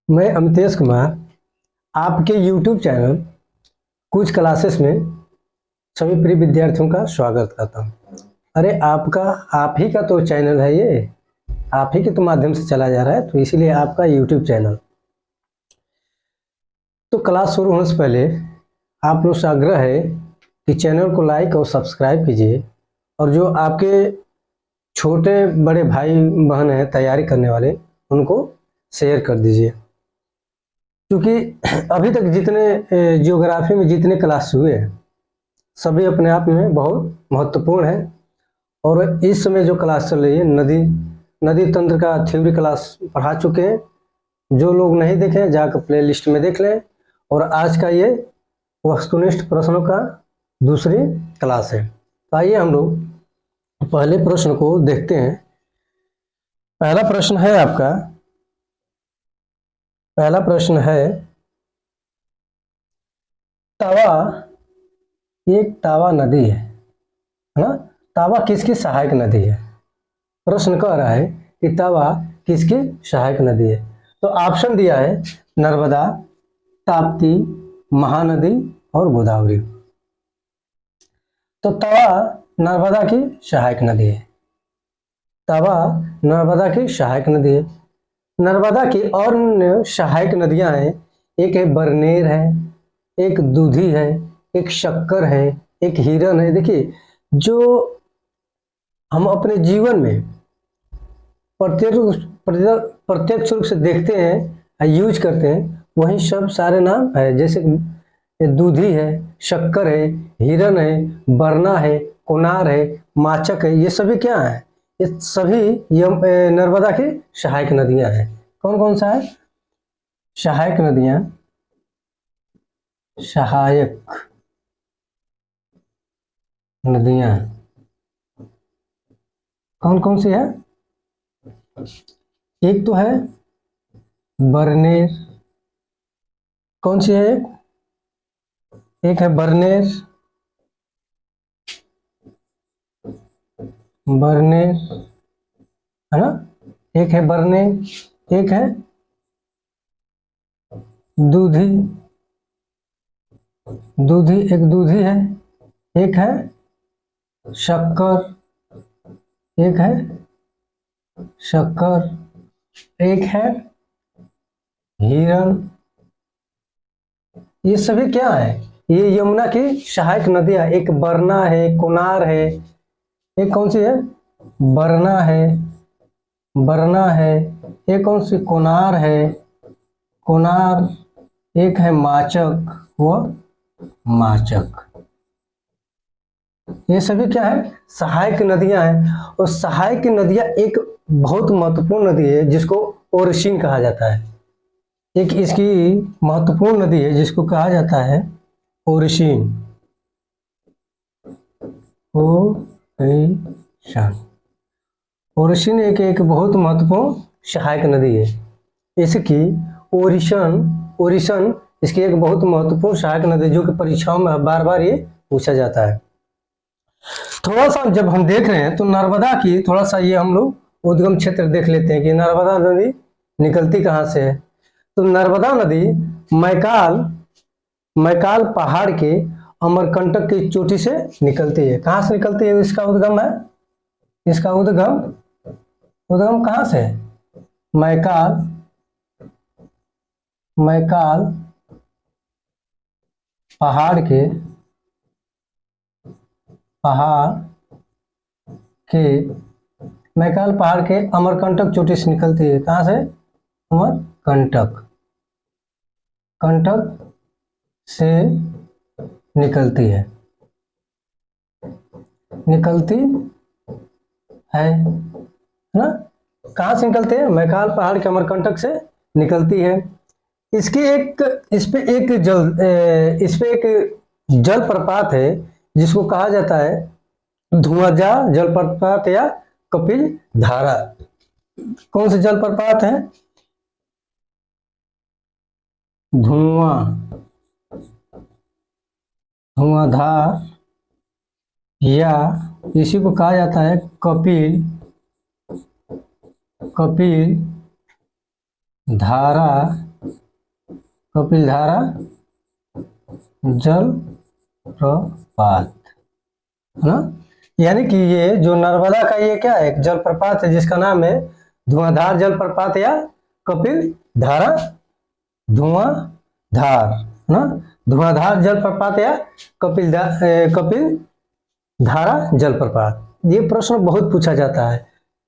मैं अमितेश कुमार आपके YouTube channel कुछ क्लासेस में सभी प्रिय विद्यार्थियों का स्वागत करता हूं। अरे आप ही का तो चैनल है ये, आप ही के तो माध्यम से चला जा रहा है, तो इसीलिए आपका YouTube चैनल। तो क्लास शुरू होने से पहले आप लोग से आग्रह है कि चैनल को लाइक और सब्सक्राइब कीजिए, और जो आपके छोटे बड़े भाई बहन हैं तैयारी करने वाले, उनको शेयर कर दीजिए। क्योंकि अभी तक जितने जियोग्राफी में जितने क्लास हुए हैं सभी अपने आप में बहुत महत्वपूर्ण है। और इस समय जो क्लास चल रही है नदी तंत्र का थ्योरी क्लास पढ़ा चुके हैं। जो लोग नहीं देखे जाकर प्ले लिस्ट में देख लें। और आज का ये वस्तुनिष्ठ प्रश्नों का दूसरी क्लास है। तो आइए हम लोग पहले प्रश्न को देखते हैं। पहला प्रश्न है आपका, पहला प्रश्न है तावा एक तावा नदी है ना? तावा किसकी सहायक नदी है? प्रश्न कह रहा है कि तावा किसकी सहायक नदी है। तो ऑप्शन दिया है नर्मदा, ताप्ती, महानदी और गोदावरी। तो तावा नर्मदा की सहायक नदी है। तावा नर्मदा की सहायक नदी है। नर्मदा की और सहायक नदियां हैं, एक है बरनेर है, एक दूधी है, एक शक्कर है, एक हिरन है। देखिए, जो हम अपने जीवन में प्रत्यक्ष रूप से देखते हैं, यूज करते हैं, वही सब सारे नाम है। जैसे दूधी है, शक्कर है, हिरन है, बरना है, कोनार है, माचक है। ये सभी क्या है? ये सभी नर्मदा की सहायक नदियां हैं। कौन कौन सा है? सहायक नदियां, सहायक नदियां कौन कौन सी है? एक तो है बरनेर। कौन सी है? एक है बरनेर, बरनेर है ना? एक है बरनेर, एक है दूधी, दूधी एक दूधी है, एक है शक्कर, एक है शक्कर, एक है हिरन। ये सभी क्या है? ये यमुना की सहायक नदियां। एक बरना है, कोनार है, एक कौन सी है? बरना है, बरना है। एक कौन सी? कोनार है, कोनार। एक है माचक, वो माचक। ये सभी क्या है? सहायक नदियां हैं। और सहायक नदियां एक बहुत महत्वपूर्ण नदी है जिसको ओरसिन कहा जाता है। एक इसकी महत्वपूर्ण नदी है जिसको कहा जाता है ओरसिन। ओरसिन, ओरसिन एक बहुत महत्वपूर्ण सहायक नदी है। इसकी ओरिसन इसकी एक बहुत महत्वपूर्ण सहायक नदी, जो कि परीक्षाओं में बार बार ये पूछा जाता है। थोड़ा सा जब हम देख रहे हैं तो नर्मदा की थोड़ा सा ये हम लोग उद्गम क्षेत्र देख लेते हैं कि नर्मदा नदी निकलती कहाँ से है। तो नर्मदा नदी मैकाल मैकाल पहाड़ के अमरकंटक की चोटी से निकलती है। कहाँ से निकलती है? इसका उद्गम है, इसका उद्गम उद्गम कहाँ से है? मैकाल, मैकाल पहाड़ के मैकाल पहाड़ के अमरकंटक चोटी से निकलती है। कहाँ से? अमरकंटक, कंटक से निकलती है, निकलती है ना? कहाँ से निकलती है? मैकाल पहाड़ के अमरकंटक से निकलती है। इसकी एक इस पे एक जलप्रपात है जिसको कहा जाता है धुआंजार जलप्रपात या कपिल धारा। कौन सा जलप्रपात है? धुआंधार, या इसी को कहा जाता है कपिल कपिल धारा, कपिल धारा जल प्रपात, है ना। यानी कि ये जो नर्मदा का ये क्या है, एक जलप्रपात है जिसका नाम है धुआंधार जलप्रपात या कपिल धारा, धुआंधार, है ना, धुआंधार जलप्रपात या कपिल धारा जलप्रपात। ये प्रश्न बहुत पूछा जाता है,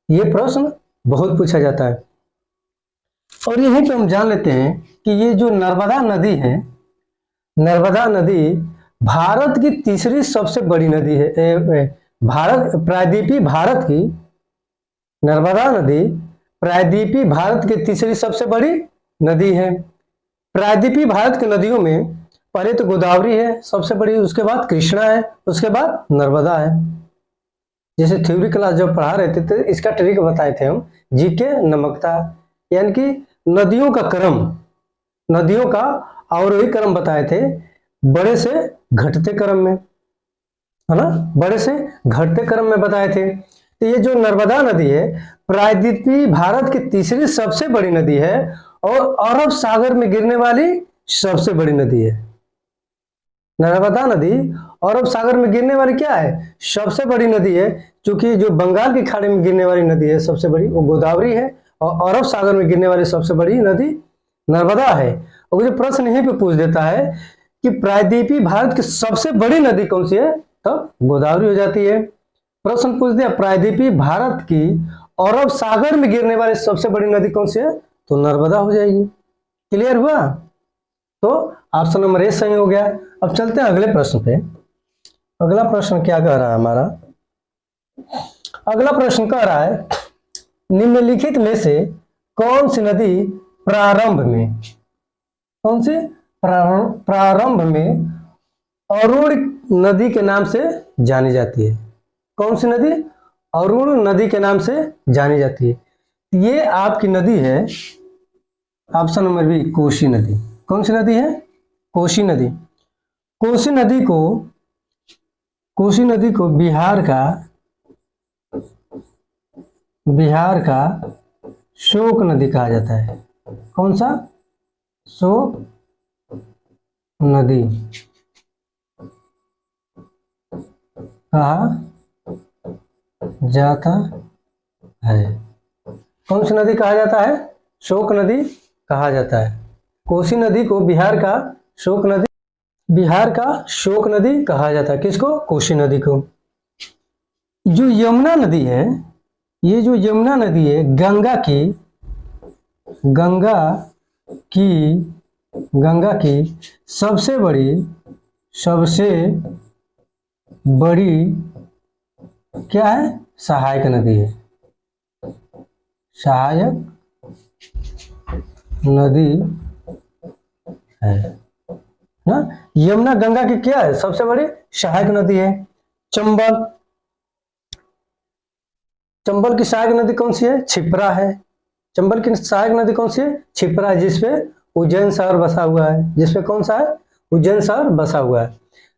ये प्रश्न बहुत पूछा जाता है। और यहीं पे हम जान लेते हैं कि ये जो नर्मदा नदी है, नर्मदा नदी भारत की तीसरी सबसे बड़ी नदी है। प्रायद्वीपीय भारत की नर्मदा नदी प्रायद्वीपीय भारत की तीसरी सबसे बड़ी नदी है। प्रायद्वीपीय भारत की नदियों में पहले तो गोदावरी है सबसे बड़ी, उसके बाद कृष्णा है, उसके बाद नर्मदा है। जैसे थ्योरी क्लास जब पढ़ा रहे थे तो इसका ट्रिक बताए थे हम, जीके नमकता, यानी कि नदियों का क्रम, नदियों का अवरोही क्रम बताए थे, बड़े से घटते क्रम में, है ना, बड़े से घटते क्रम में बताए थे। तो ये जो नर्मदा नदी है प्रायद्वीपीय भारत की तीसरी सबसे बड़ी नदी है और अरब सागर में गिरने वाली सबसे बड़ी नदी है। नर्मदा नदी अरब सागर में गिरने वाली क्या है, सबसे बड़ी नदी है। क्योंकि जो बंगाल की खाड़ी में गिरने वाली नदी है सबसे बड़ी, वो गोदावरी है, और अरब सागर में गिरने वाली सबसे बड़ी नदी नर्मदा है। और जो प्रश्न यहीं पे पूछ देता है कि प्रायद्वीपीय भारत की सबसे बड़ी नदी कौन सी है, तो गोदावरी हो जाती है। प्रश्न पूछ दिया प्रायद्वीपीय भारत की अरब सागर में गिरने वाली सबसे बड़ी नदी कौन सी है, तो नर्मदा हो जाएगी। क्लियर हुआ, तो ऑप्शन नंबर ए सही हो गया। अब चलते हैं अगले प्रश्न पे। अगला प्रश्न क्या कह रहा है हमारा, अगला प्रश्न कह रहा है निम्नलिखित में से कौन सी नदी प्रारंभ में, कौन सी प्रारंभ में अरुण नदी के नाम से जानी जाती है। कौन सी नदी अरुण नदी के नाम से जानी जाती है। ये आपकी नदी है ऑप्शन नंबर बी, कोसी नदी। कौन सी नदी है, कोसी नदी। कोसी नदी को बिहार का शोक नदी कहा जाता है। कौन सा, शोक नदी कहा जाता है। कौन सी नदी कहा जाता है, शोक नदी कहा जाता है। कोसी नदी को बिहार का शोक नदी कहा जाता है। किसको, कोसी नदी को। जो यमुना नदी है, ये जो यमुना नदी है गंगा की सबसे बड़ी क्या है, सहायक नदी है। सहायक नदी है ना। यमुना गंगा की क्या है, सबसे बड़ी सहायक नदी है। चंबल की सहायक नदी कौन सी है, क्षिप्रा है। चंबल की सहायक नदी कौन सी है, क्षिप्रा है, जिसपे उज्जैन शहर बसा हुआ है, जिसपे कौन सा है, उज्जैन शहर बसा हुआ है।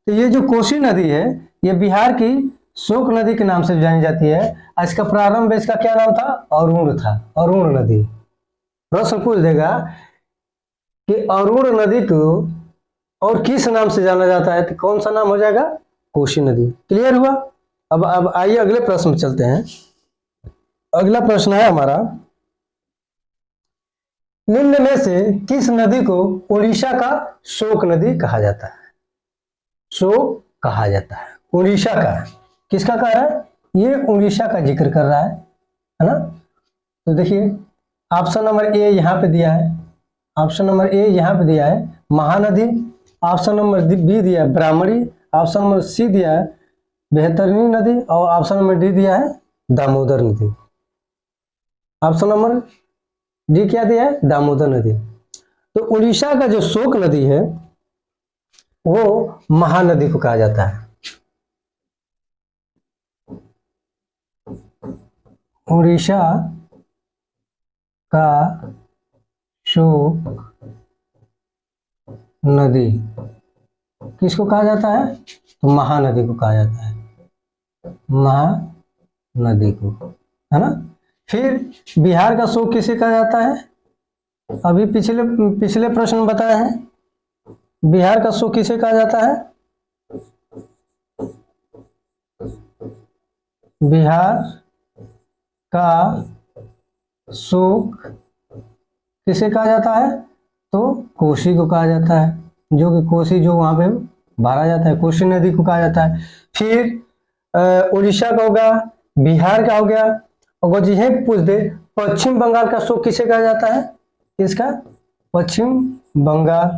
तो ये जो कोसी नदी है ये बिहार की शोक नदी के नाम से जानी जाती है। इसका प्रारंभ इसका क्या नाम था, अरुण था, अरुण नदी। प्रश्न पूछ देगा कि अरुण नदी को और किस नाम से जाना जाता है, तो कौन सा नाम हो जाएगा, कोसी नदी। क्लियर हुआ। अब आइए अगले प्रश्न में चलते हैं। अगला प्रश्न है हमारा, निम्न में से किस नदी को उड़ीसा का शोक नदी कहा जाता है। शोक कहा जाता है, उड़ीसा का, किसका कह रहा है, ये उड़ीसा का जिक्र कर रहा है ना। तो देखिए ऑप्शन नंबर ए यहाँ पे दिया है, ऑप्शन नंबर ए यहाँ पे दिया है महानदी, ऑप्शन नंबर बी दिया है ब्राह्मणी, ऑप्शन नंबर सी दिया है बेहतरीनी नदी, और ऑप्शन नंबर डी दिया है दामोदर नदी। ऑप्शन नंबर डी क्या दिया है, दामोदर नदी। तो उड़ीसा का जो शोक नदी है वो महानदी को कहा जाता है। उड़ीसा का शोक नदी किसको कहा जाता है, तो महानदी को कहा जाता है, महानदी को, है ना। फिर बिहार का शोक किसे कहा जाता है, अभी पिछले पिछले प्रश्न बताए हैं, बिहार का शोक किसे कहा जाता है? बिहार का शोक किसे कहा जाता है? तो कोसी को कहा जाता है, जो कि कोसी जो वहां पे भरा जाता है, कोसी नदी को कहा जाता है। फिर उड़ीसा का होगा, बिहार का हो गया। अगर जी पूछ दे पश्चिम बंगाल का शोक किसे कहा जाता है? इसका पश्चिम बंगाल,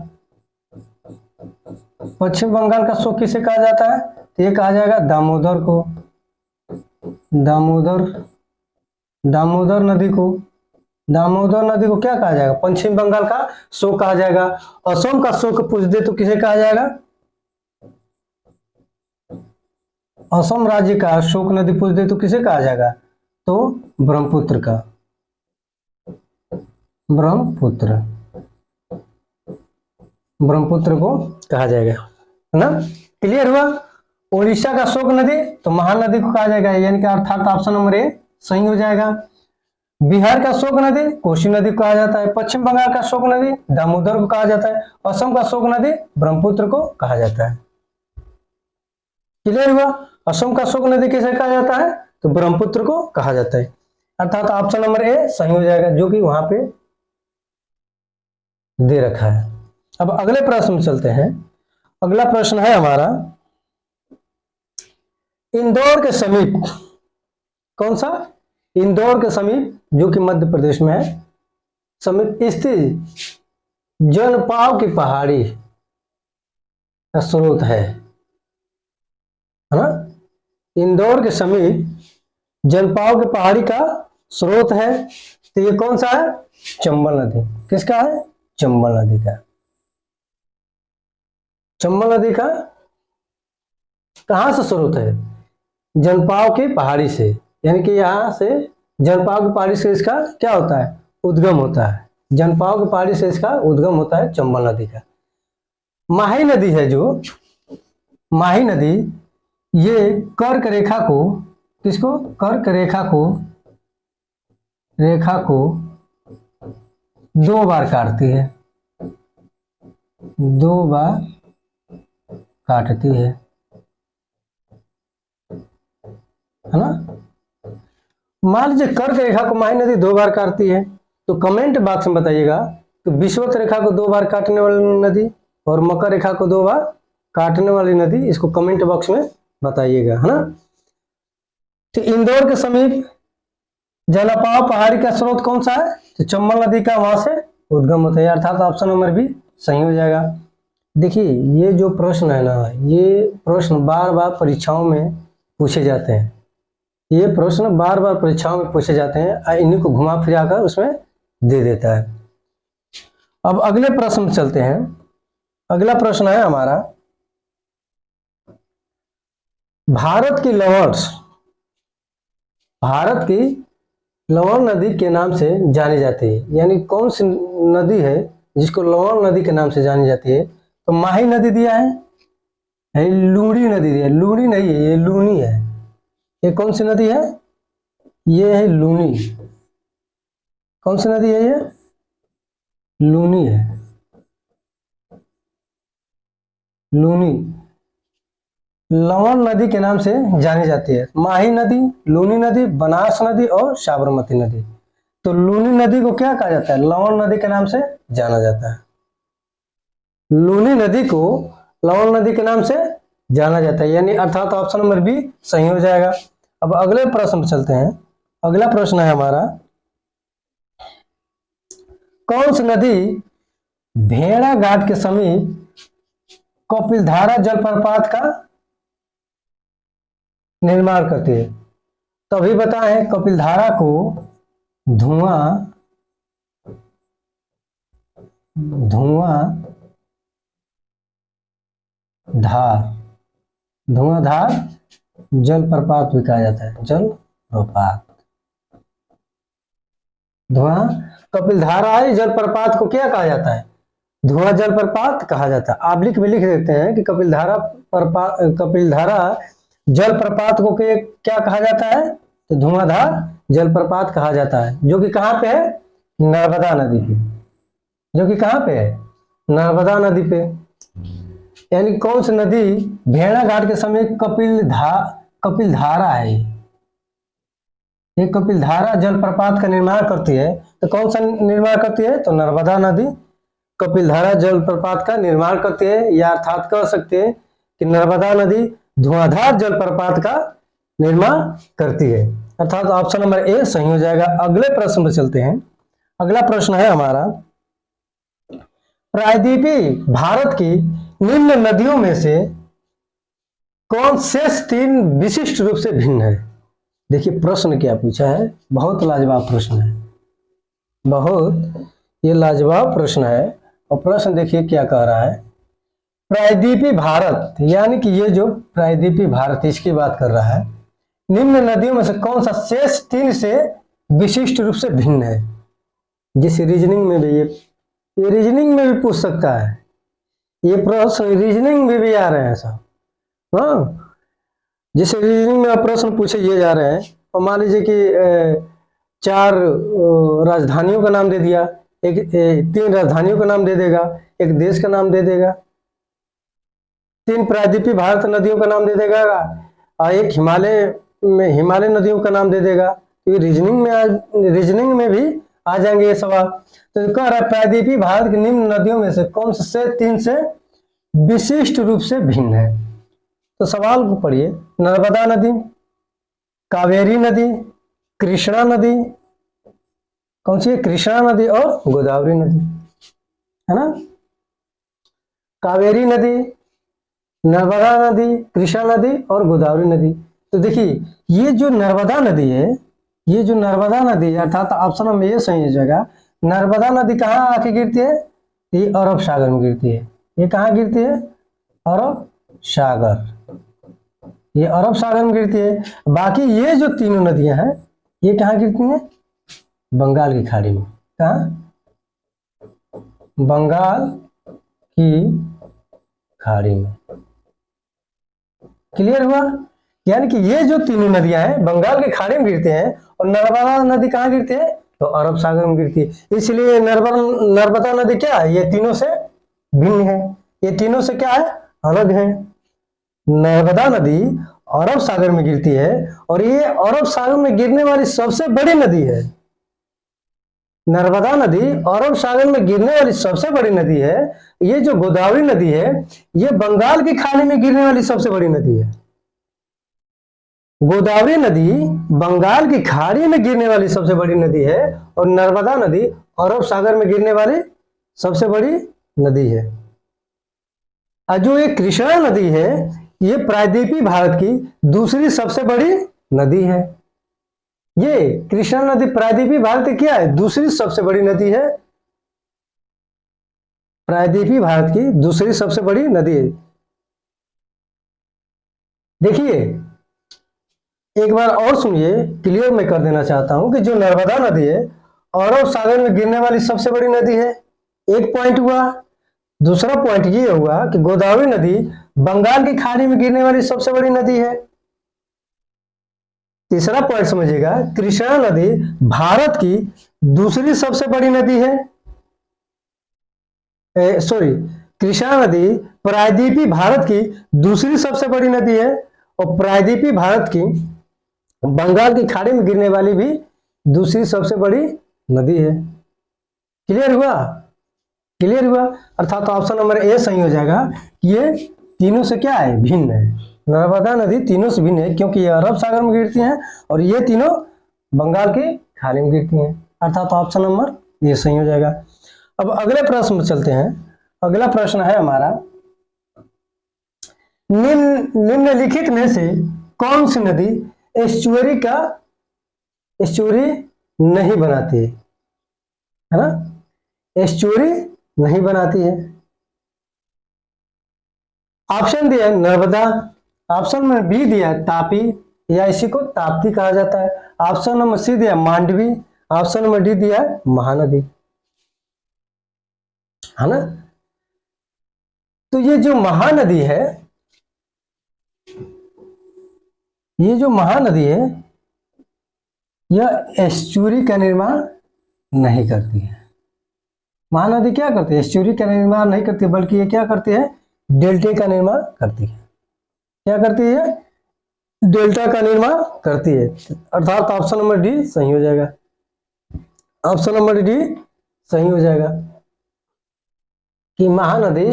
पश्चिम बंगाल का शोक किसे कहा जाता है? तो ये कहा जाएगा दामोदर को, दामोदर, दामोदर नदी को, दामोदर नदी को क्या कहा जाएगा? पश्चिम बंगाल का शोक कहा जाएगा। असम का शोक पूछ दे तो किसे कहा जाएगा? असम राज्य का शोक नदी पूछ दे तो किसे कहा जाएगा? तो ब्रह्मपुत्र का, ब्रह्मपुत्र, ब्रह्मपुत्र को कहा जाएगा, है ना? क्लियर हुआ? उड़ीसा का शोक नदी तो महानदी को कहा जाएगा, यानी कि अर्थात ऑप्शन नंबर ए सही हो जाएगा। बिहार का शोक नदी कोसी नदी को कहा जाता है, पश्चिम बंगाल का शोक नदी दामोदर को कहा जाता है, असम का शोक नदी ब्रह्मपुत्र को कहा जाता है। क्लियर हुआ? असम का शोक नदी किसे कहा जाता है? तो ब्रह्मपुत्र को कहा जाता है, अर्थात ऑप्शन नंबर ए सही हो जाएगा, जो कि वहां पे दे रखा है। अब अगले प्रश्न में चलते हैं। अगला प्रश्न है हमारा, इंदौर के समीप, कौन सा? इंदौर के समीप, जो कि मध्य प्रदेश में है, समीप स्थित जनपाव की पहाड़ी का स्रोत है ना? इंदौर के समीप जनपाव की पहाड़ी का स्रोत है, तो ये कौन सा है? चंबल नदी। किसका है? चंबल नदी का। चंबल नदी का कहां से स्रोत है? जनपाव की पहाड़ी से, यानी कि यहां से जनपाव की पहाड़ी से इसका क्या होता है? उद्गम होता है। जनपाव की पहाड़ी से इसका उद्गम होता है चंबल नदी का। माही नदी है जो, माही नदी, ये कर्क रेखा को, किसको? कर्क रेखा को, रेखा को 2 बार काटती है, 2 बार काटती है ना? मान लीजिए कर्क रेखा को माही नदी 2 बार काटती है, तो कमेंट बॉक्स में बताइएगा कि विषुवत रेखा को 2 बार काटने वाली नदी और मकर रेखा को 2 बार काटने वाली नदी, इसको कमेंट बॉक्स में बताइएगा, है ना? तो इंदौर के समीप जलपाव पहाड़ी का स्रोत कौन सा है? तो चंबल नदी का वहां से उद्गम होता है, अर्थात ऑप्शन नंबर भी सही हो जाएगा। देखिए ये जो प्रश्न है ना, ये प्रश्न बार बार परीक्षाओं में पूछे जाते हैं, ये प्रश्न बार बार परीक्षाओं में पूछे जाते हैं, इन्हीं को घुमा फिरा कर उसमें दे देता है। अब अगले प्रश्न में चलते हैं। अगला प्रश्न है हमारा, भारत की लवण, भारत की लवण नदी के नाम से जानी जाती है, यानी कौन सी नदी है जिसको लवण नदी के नाम से जानी जाती है? तो माही नदी दिया है, लूणी नदी दिया है, लूणी नहीं है, ये लूनी है। ये कौन सी नदी है? ये है लूनी। कौन सी नदी है? ये लूनी है, लूनी लवण नदी के नाम से जानी जाती है। माही नदी, लूनी नदी, बनास नदी और साबरमती नदी। तो लूनी नदी को क्या कहा जाता है? लवण नदी के नाम से जाना जाता है। लूनी नदी को लवण नदी के नाम से जाना जाता है, यानी अर्थात ऑप्शन नंबर बी सही हो जाएगा। अब अगले प्रश्न पर चलते हैं। अगला प्रश्न है हमारा, कौन सी नदी भेड़ा घाट के समीप कपिलधारा जलप्रपात का निर्माण करती है? तो अभी बताएं, कपिलधारा को धुआं धुआंधार जलप्रपात भी कहा जाता है, जलप्रपात। धुआं कपिलधारा है, जलप्रपात को क्या कहा जाता है? धुआं जलप्रपात कहा जाता है। आप लिख देते हैं कि कपिलधारा जलप्रपात को क्या कहा जाता है? तो धुआंधार जलप्रपात कहा जाता है, जो कि कहाँ पे है? नर्मदा नदी पे, जो कि कहाँ पे है, नर्मदा नदी पे। यानी कौन सी नदी भेड़ा घाट के समय कपिल धारा है, ये कपिल धारा जलप्रपात का निर्माण करती है। तो कौन सा निर्माण करती है, तो नर्मदा नदी कपिल धारा जलप्रपात का निर्माण करती है, या अर्थात कह सकते हैं कि नर्मदा नदी धुआंधार जलप्रपात का निर्माण करती है। अर्थात ऑप्शन नंबर ए सही हो जाएगा। अगले प्रश्न पर चलते हैं। अगला प्रश्न है हमारा, प्रायद्वीपीय भारत की निम्न नदियों में से कौन शेष तीन विशिष्ट रूप से भिन्न है। देखिए प्रश्न क्या पूछा है, बहुत लाजवाब प्रश्न है, बहुत ये लाजवाब प्रश्न है। और प्रश्न देखिए क्या कह रहा है, प्रायद्वीपीय भारत, यानी कि ये जो प्रायद्वीपीय भारत इसकी बात कर रहा है, निम्न नदियों में से कौन सा शेष तीन से विशिष्ट रूप से भिन्न है। जिस रीजनिंग में भी ये रीजनिंग में भी पूछ सकता है, ये प्रश्न रीजनिंग में भी आ रहे हैं सब। हाँ, जिस रीजनिंग में प्रश्न पूछे ये जा रहे हैं, और मान लीजिए कि चार राजधानियों का नाम दे दिया, तीन राजधानियों का नाम दे देगा, एक देश का नाम दे देगा, तीन प्रायद्वीपीय भारत नदियों का नाम दे देगा, और एक हिमालय नदियों का नाम दे देगा। तो ये रीजनिंग में भी आ जाएंगे ये सवाल। तो कह रहा है प्रायद्वीपीय भारत की निम्न नदियों में से कौन से तीन से विशिष्ट रूप से भिन्न है। तो सवाल को पढ़िए, नर्मदा नदी, कावेरी नदी, कृष्णा नदी, कौन सी है, कृष्णा नदी और गोदावरी नदी, है ना। कावेरी नदी, नर्मदा नदी, कृष्णा नदी और गोदावरी नदी। तो देखिए ये जो नर्मदा नदी है, ये जो नर्मदा नदी है, अर्थात ऑप्शन में ये सही हो जाएगा। नर्मदा नदी कहाँ आके गिरती है, ये अरब सागर में गिरती है। ये कहाँ गिरती है, अरब सागर, ये अरब सागर में गिरती है। बाकी ये जो तीनों नदियां हैं ये कहाँ गिरती हैं, बंगाल की खाड़ी में। कहाँ, बंगाल की खाड़ी में। क्लियर हुआ। यानी कि ये जो तीनों नदियां हैं बंगाल की खाड़ी में गिरते हैं, और नर्मदा नदी कहाँ गिरती है, तो अरब सागर में गिरती है। इसलिए नर्मदा नदी क्या है, ये तीनों से भिन्न है, ये तीनों से क्या है, अलग है। नर्मदा नदी अरब सागर में गिरती है, और ये अरब सागर में गिरने वाली सबसे बड़ी नदी है। नर्मदा नदी अरब सागर में गिरने वाली सबसे बड़ी नदी है। ये जो गोदावरी नदी है ये बंगाल की खाड़ी में गिरने वाली सबसे बड़ी नदी है। गोदावरी नदी बंगाल की खाड़ी में गिरने वाली सबसे बड़ी नदी है, और नर्मदा नदी अरब सागर में गिरने वाली सबसे बड़ी नदी है। और जो ये कृष्णा नदी है ये प्रायद्वीपीय भारत की दूसरी सबसे बड़ी नदी है। ये कृष्णा नदी प्रायद्वीपीय भारत की क्या है, दूसरी सबसे बड़ी नदी है। प्रायद्वीपीय भारत की दूसरी सबसे बड़ी नदी है। देखिए एक बार और सुनिए, क्लियर मैं कर देना चाहता हूं कि जो नर्मदा नदी है अरब सागर में गिरने वाली सबसे बड़ी नदी है, एक पॉइंट हुआ। दूसरा पॉइंट ये हुआ कि गोदावरी नदी बंगाल की खाड़ी में गिरने वाली सबसे बड़ी नदी है। तीसरा पॉइंट समझिएगा, कृष्णा नदी भारत की दूसरी सबसे बड़ी नदी है। कृष्णा नदी प्रायद्वीपीय भारत की दूसरी सबसे बड़ी नदी है, और प्रायद्वीपीय भारत की बंगाल की खाड़ी में गिरने वाली भी दूसरी सबसे बड़ी नदी है। क्लियर हुआ, क्लियर हुआ। अर्थात तो ऑप्शन नंबर ए सही हो जाएगा। ये तीनों से क्या है, भिन्न है। नर्मदा नदी तीनों से भिन्न है क्योंकि ये अरब सागर में गिरती हैं, और ये तीनों बंगाल की खाड़ी में गिरती हैं। अर्थात ऑप्शन नंबर ये सही हो जाएगा। अब अगले प्रश्न में चलते हैं। अगला प्रश्न है हमारा, निम्नलिखित में से कौन सी नदी एस्चुअरी नहीं बनाती है ना, एस्चुअरी नहीं बनाती है। ऑप्शन दिया है नर्मदा, ऑप्शन नंबर बी दिया है तापी, या इसी को ताप्ती कहा जाता है। ऑप्शन नंबर सी दिया मांडवी, ऑप्शन नंबर डी दिया है महानदी, है ना। तो ये जो महानदी है, ये जो महानदी है यह एस्चुरी का निर्माण नहीं करती है। महानदी क्या करती है? एस्चुरी का निर्माण नहीं करती, बल्कि ये क्या करती है? डेल्टे का निर्माण करती है। क्या करती है? डेल्टा का निर्माण करती है। अर्थात ऑप्शन नंबर डी सही हो जाएगा। ऑप्शन नंबर डी सही हो जाएगा कि महानदी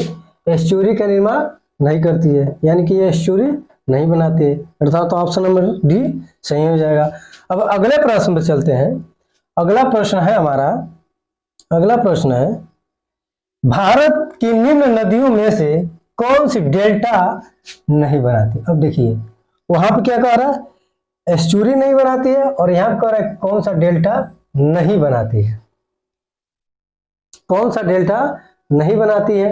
एस्चुरी का निर्माण नहीं करती है, यानी कि ये एस्चुरी नहीं बनाती है। अर्थात ऑप्शन नंबर डी सही हो जाएगा। अब अगले प्रश्न पर चलते हैं। अगला प्रश्न है हमारा, अगला प्रश्न है, भारत की निम्न नदियों में से कौन सी डेल्टा नहीं बनाती? अब देखिए वहां पर क्या कह रहा है? एस्चुरी नहीं बनाती है, और यहां पर कह रहा है कौन सा डेल्टा नहीं बनाती है। कौन सा डेल्टा नहीं बनाती है?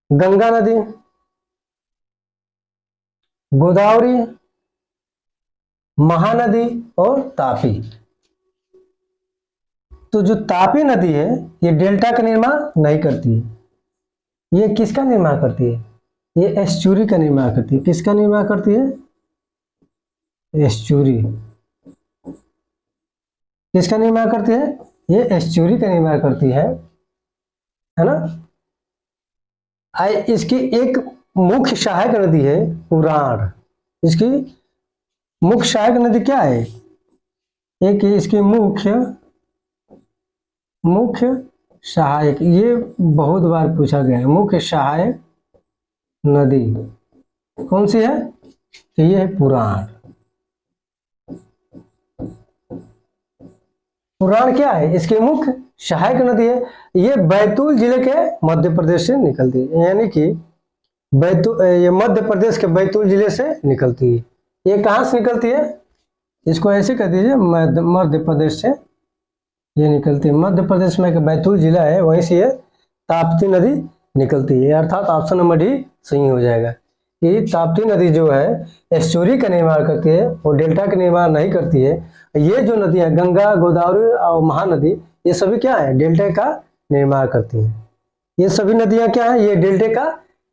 गंगा नदी, गोदावरी, महानदी और तापी। तो जो तापी नदी है ये डेल्टा का निर्माण नहीं करती है। ये किसका निर्माण करती है? ये एस्चुरी का निर्माण करती है। किसका निर्माण करती है? एस्चुरी। किसका निर्माण करती है? ये एस्चुरी का निर्माण करती है ना। इसकी एक मुख्य सहायक नदी है पुराण। इसकी मुख्य सहायक नदी क्या है? एक इसकी मुख्य सहायक, ये बहुत बार पूछा गया है। मुख्य सहायक नदी कौन सी है? तो ये है पुराण। पुराण क्या है? इसकी मुख्य सहायक नदी है। ये बैतूल जिले के मध्य प्रदेश से निकलती है, यानी कि ये मध्य प्रदेश के बैतूल जिले से निकलती है। ये कहाँ से निकलती है? इसको ऐसे कह दीजिए, मध्य प्रदेश से ये निकलती है। मध्य प्रदेश में एक बैतूल जिला है, वहीं से ये ताप्ती नदी निकलती है। अर्थात ऑप्शन नंबर डी सही हो जाएगा कि ताप्ती नदी जो है एस्चुरी का निर्माण करती है, वो डेल्टा का निर्माण नहीं करती है। ये जो नदियां गंगा, गोदावरी और महानदी, ये सभी क्या है? डेल्टा का निर्माण करती हैं। ये सभी नदियां क्या है? ये डेल्टा का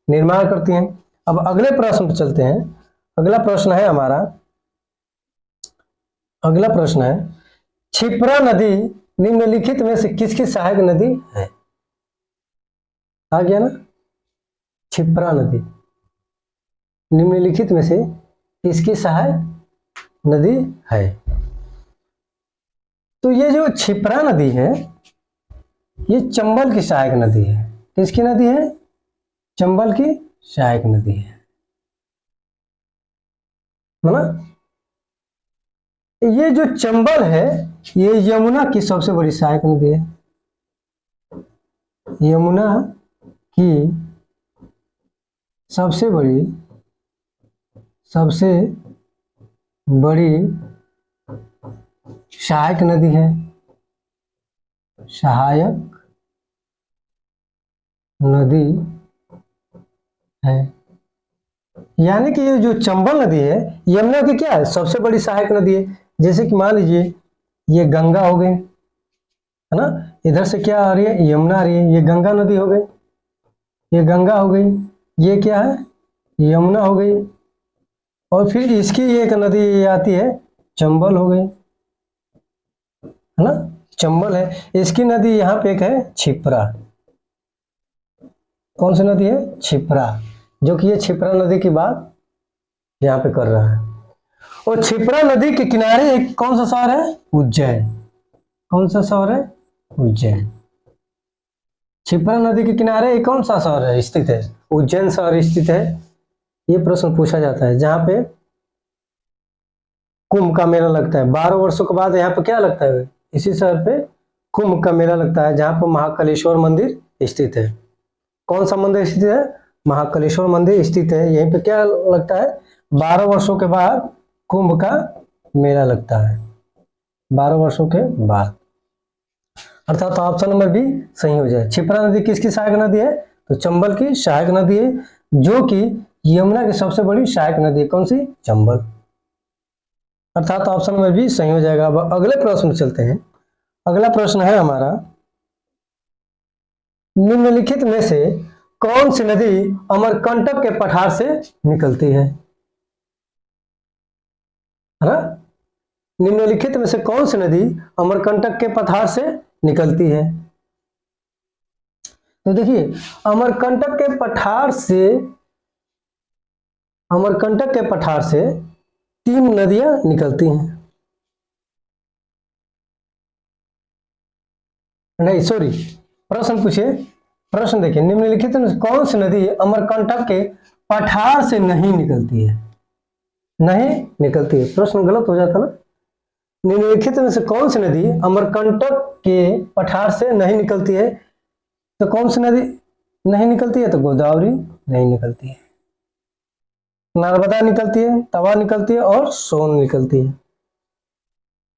निर्माण करती हैं। अब अगले प्रश्न पर चलते हैं। अगला प्रश्न है हमारा, अगला प्रश्न है, क्षिप्रा नदी निम्नलिखित में से किसकी सहायक नदी है? आ गया ना? क्षिप्रा नदी निम्नलिखित में से किसकी सहायक नदी है? तो ये जो क्षिप्रा नदी है ये चंबल की सहायक नदी है। किसकी नदी है? चंबल की सहायक नदी है ना। ये जो चंबल है ये यमुना की सबसे बड़ी सहायक नदी है। यमुना की सबसे बड़ी सहायक नदी है। सहायक नदी है, यानी कि ये जो चंबल नदी है यमुना की क्या है? सबसे बड़ी सहायक नदी है। जैसे कि मान लीजिए ये गंगा हो गई है ना, इधर से क्या आ रही है? यमुना आ रही है। ये गंगा नदी हो गई, ये गंगा हो गई, ये क्या है? यमुना हो गई। और फिर इसकी एक नदी आती है चंबल हो गई, है ना। चंबल है, इसकी नदी यहाँ पे एक है क्षिप्रा। कौन सी नदी है? क्षिप्रा, जो कि ये क्षिप्रा नदी की बात यहाँ पे कर रहा है। और क्षिप्रा नदी के किनारे एक कौन सा शहर है? उज्जैन। कौन सा शहर है? उज्जैन। क्षिप्रा नदी के किनारे एक कौन सा शहर है स्थित है? उज्जैन शहर स्थित है। ये प्रश्न पूछा जाता है, जहां पे कुंभ का मेला लगता है। 12 वर्षों के बाद यहाँ पे क्या लगता है? इसी शहर पे कुंभ का मेला लगता है, जहां पर महाकालेश्वर मंदिर स्थित है। कौन सा मंदिर स्थित है? महाकालेश्वर मंदिर स्थित है। यहीं पे क्या लगता है? 12 वर्षों के बाद कुंभ का मेला लगता है, 12 वर्षों के बाद। अर्थात तो ऑप्शन नंबर बी सही हो जाए। क्षिप्रा नदी किसकी सहायक नदी है? तो चंबल की सहायक नदी है, जो कि यमुना की सबसे बड़ी सहायक नदी है। कौन सी? चंबल। अर्थात ऑप्शन नंबर बी सही हो जाएगा। अब अगले प्रश्न चलते हैं। अगला प्रश्न है हमारा, निम्नलिखित में से कौन सी नदी अमरकंटक के पठार से निकलती है? निम्नलिखित में से कौन सी नदी अमरकंटक के पठार से निकलती है? तो देखिए, अमरकंटक के पठार से 3 नदियां निकलती हैं। नहीं सॉरी, प्रश्न पूछिए। प्रश्न देखिए, निम्नलिखित में कौन सी नदी अमरकंटक के पठार से नहीं निकलती है? नहीं निकलती है, प्रश्न गलत हो जाता ना। निम्नलिखित में से कौन सी नदी अमरकंटक के पठार से नहीं निकलती है? तो कौन सी नदी नहीं निकलती है? तो गोदावरी नहीं निकलती है, नर्मदा निकलती है, तवा निकलती है और सोन निकलती है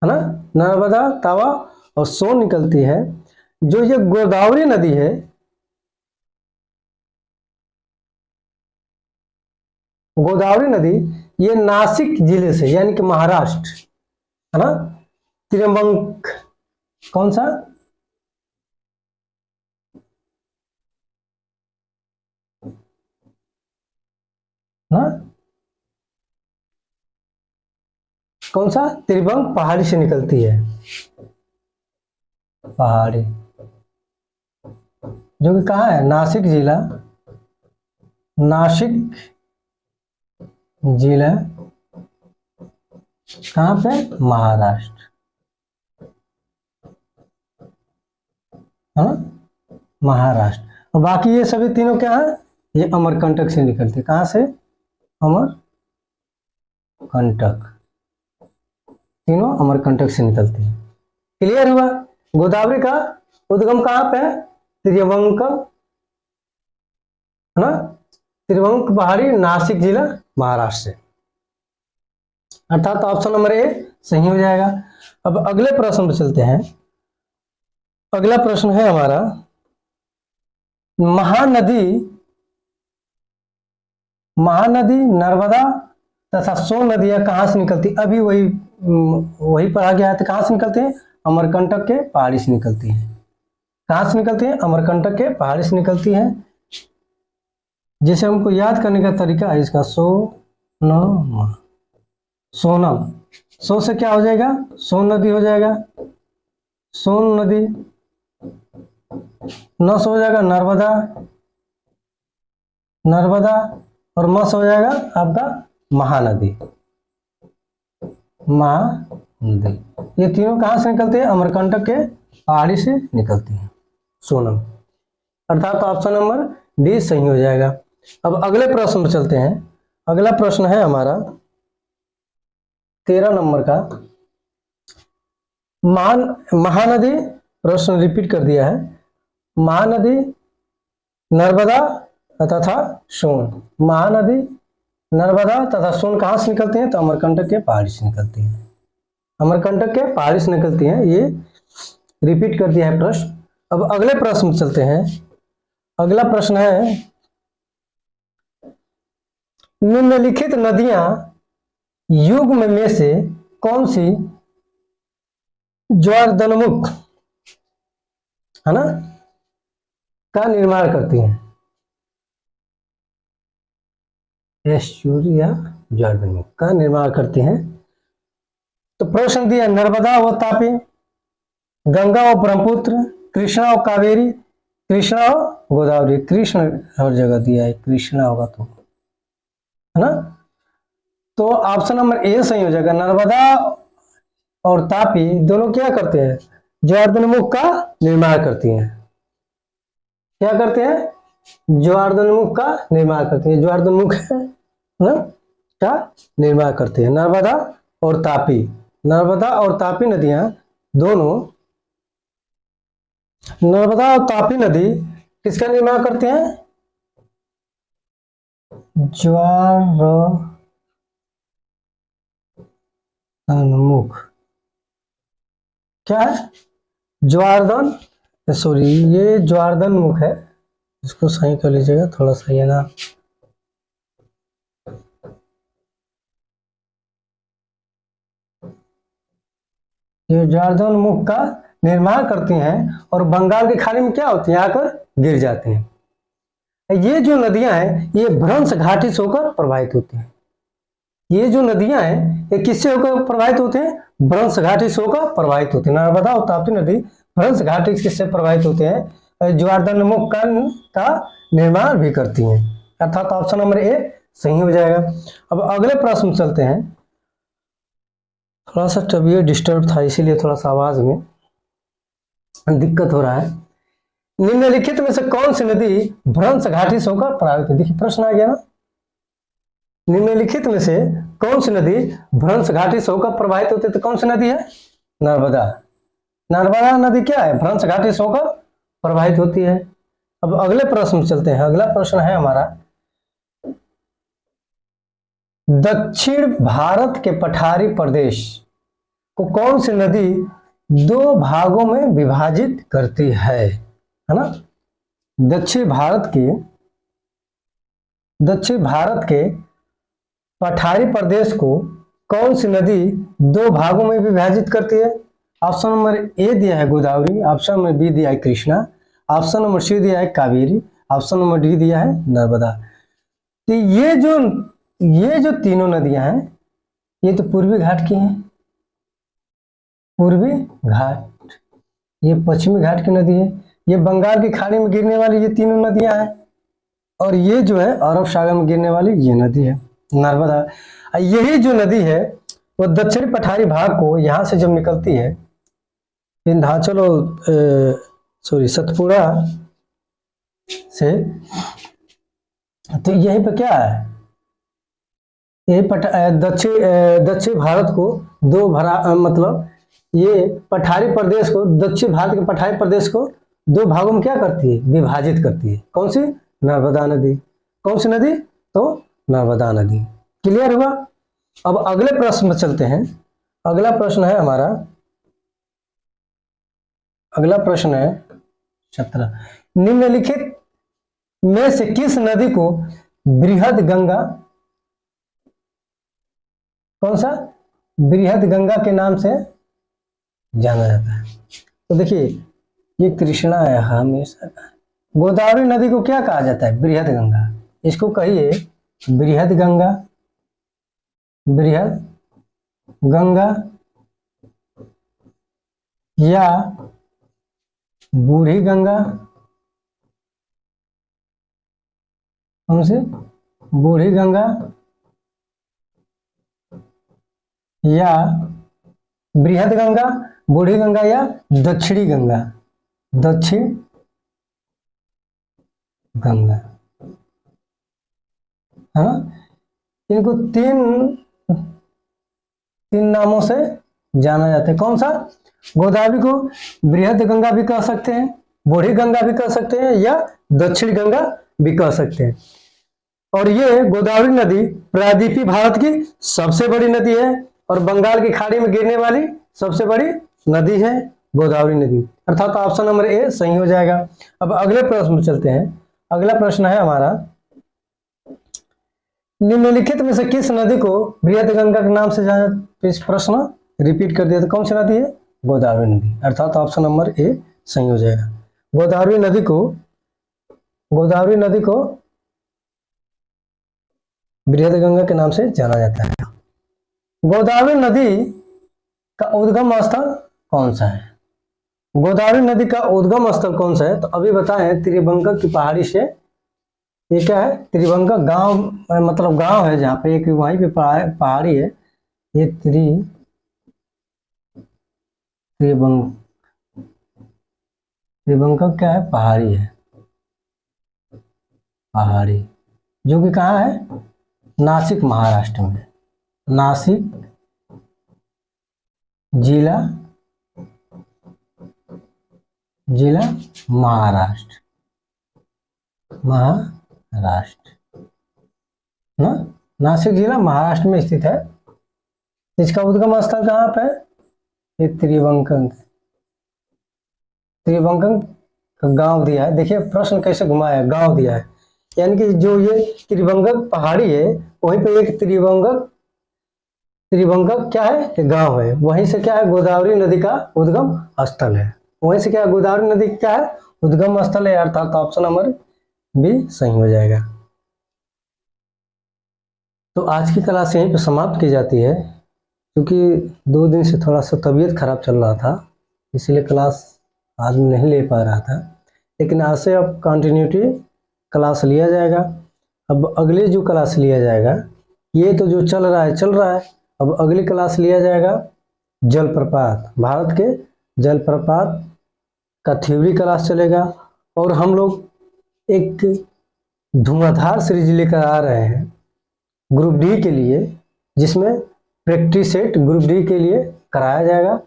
ना। नर्मदा, तवा और सोन निकलती है। जो ये गोदावरी नदी है, गोदावरी नदी ये नासिक जिले से यानी कि महाराष्ट्र है ना, त्रियंबक कौन सा ना, कौन सा त्रिभंग पहाड़ी से निकलती है, पहाड़ी, जो कि कहाँ है? नासिक जिला, नासिक जिला कहाँ पे? महाराष्ट्र है ना, महाराष्ट्र। और बाकी ये सभी तीनों क्या है? ये अमरकंटक से निकलते। कहाँ से? अमरकंटक, तीनों अमरकंटक से निकलते हैं। क्लियर हुआ? गोदावरी का उद्गम कहाँ पे है? त्रिभंग है ना, त्रिभंग पहाड़ी, नासिक जिला, महाराष्ट्र से। अर्थात ऑप्शन नंबर ए सही हो जाएगा। अब अगले प्रश्न पर चलते हैं। अगला प्रश्न है हमारा, महानदी नर्मदा तथा सोन नदियां कहां से निकलती? अभी वही पढ़ा गया है। तो कहां से निकलती हैं? अमरकंटक के पहाड़ी से निकलती हैं। कहां से निकलती हैं? अमरकंटक के पहाड़ी से निकलती हैं। जिसे हमको याद करने का तरीका है इसका, सोनम, सो से क्या हो जाएगा? सोन नदी हो जाएगा, सोन नदी, न से हो जाएगा नर्मदा, नर्मदा, और म से हो जाएगा आपका महानदी, महानदी। ये तीनों कहां से निकलते हैं? अमरकंटक के पहाड़ी से निकलती हैं, सोनम। अर्थात ऑप्शन नंबर डी सही हो जाएगा। अब अगले प्रश्न पर चलते हैं। अगला प्रश्न है हमारा 13 नंबर का। महानदी, प्रश्न रिपीट कर दिया है, महानदी नर्मदा तथा सोन, महानदी नर्मदा तथा सोन कहां से निकलती हैं? तो अमरकंटक के पहाड़ी से निकलती हैं, अमरकंटक के पहाड़ी से निकलती हैं। ये रिपीट कर दिया है प्रश्न। अब अगले प्रश्न में चलते हैं। अगला प्रश्न है, निम्नलिखित नदियां युग्म में से कौन सी ज्वारदनमुख है ना का निर्माण करती हैं? एस्चुरी या ज्वारदनमुख का निर्माण करती हैं। तो प्रश्न दिया, नर्मदा व तापी, गंगा व ब्रह्मपुत्र, कृष्णा व कावेरी, कृष्णा व गोदावरी। कृष्ण हर जगह दिया है, कृष्णा होगा तो है ना। तो ऑप्शन नंबर ए सही हो जाएगा। नर्मदा और तापी दोनों क्या करते हैं? ज्वारदनमुख का निर्माण करती हैं। क्या करते हैं? ज्वारदनमुख का निर्माण करते हैं। ज्वारदनमुख है ना का निर्माण करते हैं। नर्मदा और तापी, नर्मदा और तापी नदियां दोनों, नर्मदा और तापी नदी किसका निर्माण करते हैं? ज्वारदनमुख। क्या है? ज्वारदन, सॉरी ये ज्वारदनमुख है, इसको सही कर लीजिएगा थोड़ा सा, ये ना ये ज्वारदनमुख का निर्माण करती हैं और बंगाल की खाड़ी में क्या होती है? आकर गिर जाती हैं। ये जो नदियां हैं ये भ्रंश घाटी से होकर प्रवाहित होती हैं। ये जो नदियां हैं ये किससे होकर प्रभावित होते हैं? भ्रंश घाटी से होकर प्रभावित होते हैं। नर्मदा और ताप्ती नदी भ्रंश घाटी किससे प्रभावित होते हैं? ज्वारदानोमुख का निर्माण भी करती हैं, अर्थात ऑप्शन नंबर ए सही हो जाएगा। अब अगले प्रश्न में चलते हैं। थोड़ा सा तबीयत डिस्टर्ब था इसीलिए थोड़ा सा आवाज में दिक्कत हो रहा है। निम्नलिखित में से कौन सी नदी भ्रंश घाटी से होकर प्रभावित है? देखिए प्रश्न आ गया ना, निम्नलिखित में से कौन सी नदी भ्रंश घाटी से होकर प्रभावित होती है? तो कौन सी नदी है? नर्मदा। नर्मदा नदी क्या है? भ्रंश घाटी से होकर प्रभावित होती है। अब अगले प्रश्न में चलते हैं। अगला प्रश्न है हमारा, दक्षिण भारत के पठारी प्रदेश को कौन सी नदी दो भागों में विभाजित करती है ना? दक्षिण भारत के पठारी प्रदेश को कौन सी नदी दो भागों में विभाजित करती है? ऑप्शन नंबर ए दिया है गोदावरी, ऑप्शन नंबर बी दिया है कृष्णा, ऑप्शन नंबर सी दिया है कावेरी, ऑप्शन नंबर डी दिया है नर्मदा। तो ये जो तीनों नदियां हैं ये तो पूर्वी घाट की हैं, पूर्वी घाट, ये पश्चिमी घाट की नदी है, ये बंगाल की खाड़ी में गिरने वाली ये तीनों नदियां हैं, और ये जो है अरब सागर में गिरने वाली ये नदी है नर्मदा। यही जो नदी है वो दक्षिणी पठारी भाग को यहाँ से जब निकलती है विंध्याचल और सतपुड़ा से, तो यहीं पे क्या है, यही दक्षिण भारत को दो मतलब ये पठारी प्रदेश को, दक्षिण भारत के पठारी प्रदेश को दो भागों में क्या करती है? विभाजित करती है। कौन सी? नर्मदा नदी। कौन सी नदी? तो नर्मदा नदी। क्लियर हुआ? अब अगले प्रश्न में चलते हैं। अगला प्रश्न है हमारा, अगला प्रश्न है 17, निम्नलिखित में से किस नदी को बृहद गंगा, कौन सा? बृहद गंगा के नाम से जाना जाता है? तो देखिए ये कृष्णा है हमेशा। गोदावरी नदी को क्या कहा जाता है? बृहद गंगा। इसको कहिए बृहद गंगा, बृहद गंगा या बूढ़ी गंगा। कौन सी? बूढ़ी गंगा या बृहद गंगा, बूढ़ी गंगा या दक्षिणी गंगा, दक्षिण गंगा, है ना? इनको तीन नामों से जाना जाता है। कौन सा? गोदावरी को बृहद गंगा भी कह सकते हैं, बूढ़ी गंगा भी कह सकते हैं, या दक्षिण गंगा भी कह सकते हैं। और ये गोदावरी नदी प्रायद्वीपीय भारत की सबसे बड़ी नदी है और बंगाल की खाड़ी में गिरने वाली सबसे बड़ी नदी है गोदावरी नदी, अर्थात ऑप्शन नंबर ए सही हो जाएगा। अब अगले प्रश्न में चलते हैं। अगला प्रश्न है हमारा, निम्नलिखित में से किस नदी को बृहद गंगा के नाम से जाना? इस प्रश्न रिपीट कर दिया, तो कौन सी नदी है? गोदावरी नदी, अर्थात ऑप्शन नंबर ए सही हो जाएगा। गोदावरी नदी को बृहद गंगा के नाम से जाना जाता है। गोदावरी नदी का उद्गम स्थल कौन सा है? गोदावरी नदी का उद्गम स्थल कौन सा है? तो अभी बताएं, त्रिभंगा की पहाड़ी से, ये क्या है? त्रिभंगा गांव, मतलब गांव है जहाँ पे एक वहीं पे पहाड़ी है, ये त्रिभंगा क्या है? पहाड़ी है, पहाड़ी, जो कि कहाँ है? नासिक महाराष्ट्र में, नासिक जिला महाराष्ट्र ना, नासिक जिला महाराष्ट्र में स्थित है। इसका उद्गम स्थल कहाँ पे? ये त्रिभंगा का गांव दिया है। देखिए प्रश्न कैसे घुमाया है, गांव दिया है, यानी कि जो ये त्रिभंगा पहाड़ी है वहीं पे एक त्रिभंगा क्या है? एक गांव है, वहीं से क्या है? गोदावरी नदी का उद्गम स्थल है, वहीं से क्या? गोदावरी नदी क्या है? उद्गम स्थल है, अर्थात ऑप्शन नंबर बी सही हो जाएगा। तो आज की क्लास यहीं पे समाप्त की जाती है, क्योंकि 2 दिन से थोड़ा सा तबीयत खराब चल रहा था, इसीलिए क्लास आज नहीं ले पा रहा था। लेकिन आज से अब कंटिन्यूटी क्लास लिया जाएगा। अब अगली जो क्लास लिया जाएगा, ये तो जो चल रहा है, अब अगली क्लास लिया जाएगा जलप्रपात, भारत के जलप्रपात का थ्योरी क्लास चलेगा। और हम लोग एक धुआंधार सीरीज लेकर आ रहे हैं ग्रुप डी के लिए, जिसमें प्रैक्टिस सेट ग्रुप डी के लिए कराया जाएगा।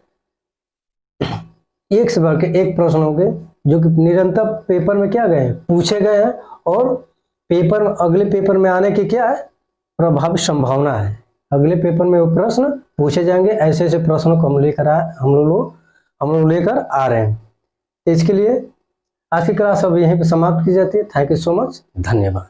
एक से बढ़ के एक प्रश्न होंगे जो कि निरंतर पेपर में क्या गए पूछे गए हैं, और पेपर अगले पेपर में आने की क्या है प्रभावी संभावना है। अगले पेपर में वो प्रश्न पूछे जाएंगे। ऐसे ऐसे प्रश्नों को हम लोग लेकर आ रहे हैं। इसके लिए आज की क्लास अब यहीं पर समाप्त की जाती है। थैंक यू सो मच, धन्यवाद।